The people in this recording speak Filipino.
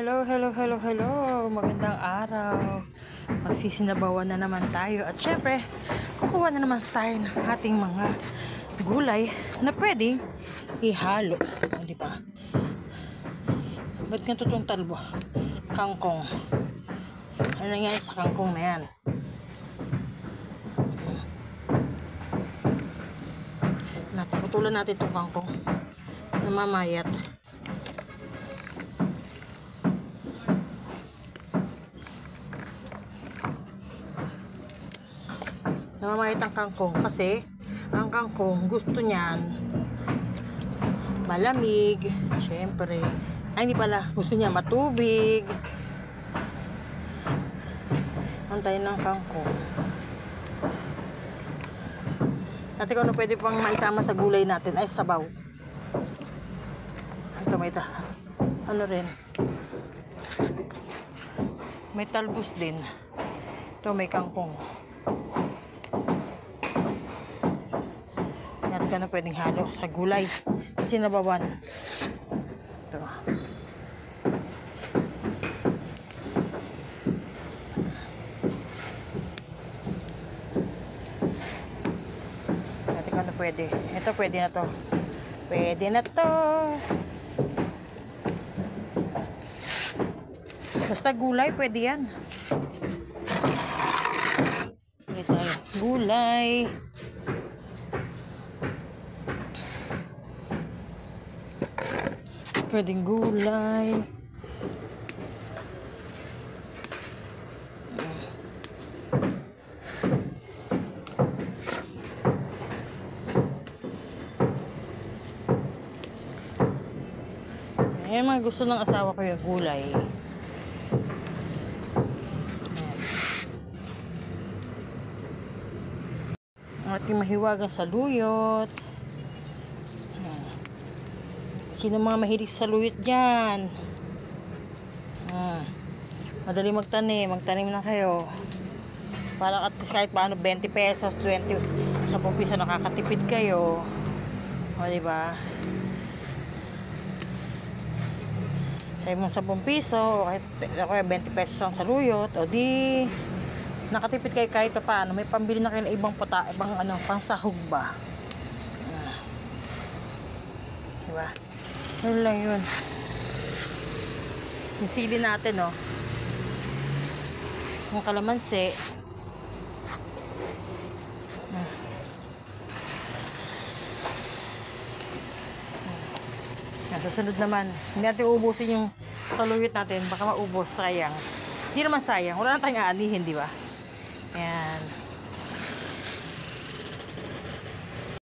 Hello. Magandang araw. Magsisinabawan na naman tayo. At syempre, kukuha na naman tayo ng ating mga gulay na pwedeng ihalo. Di ba? Ba't ganito itong talbo? Kangkong. Ano nangyari sa kangkong na yan? Putulan natin itong kangkong na mamayat. Namamayat ang kangkong kasi ang kangkong gusto niyan malamig, syempre. Ay, hindi pala, gusto niya matubig. Antayin ng kangkong. Natin kung ano pwede pang maisama sa gulay natin ay sabaw. Ito may ano rin, may talbos din. Ito may kangkong. Natin kung ano pwedeng halo sa gulay kasi nabawan. Ito. Ano pwede? Ito pwede na to. Pwede na to. Basta gulay, pwede yan. Pwede tayo. Gulay. Pwedeng gulay. Ayan, mga gusto ng asawa ko yung gulay. Ayan. Ang ating mahiwagang saluyot. Ayan. Sino mga mahilig sa saluyot dyan? Madali magtanim. Magtanim na kayo. Para at least kahit paano 20 pesos, 20, 10 piso nakakatipid kayo. O, diba? Sabi mo 10 piso o kaya 20 pesos ang saluyot, o di nakatipid kayo kahit pa paano, may pambili na kayo ng ibang ano, pang sahog ba. Diba? Yun lang yun. Yung sili natin, oh, yung kalamansi. Susunod naman, hindi natin uubusin yung saluyot natin, baka maubos, sayang. Hindi naman sayang, wala na tayong aanihin, di ba? Ayan.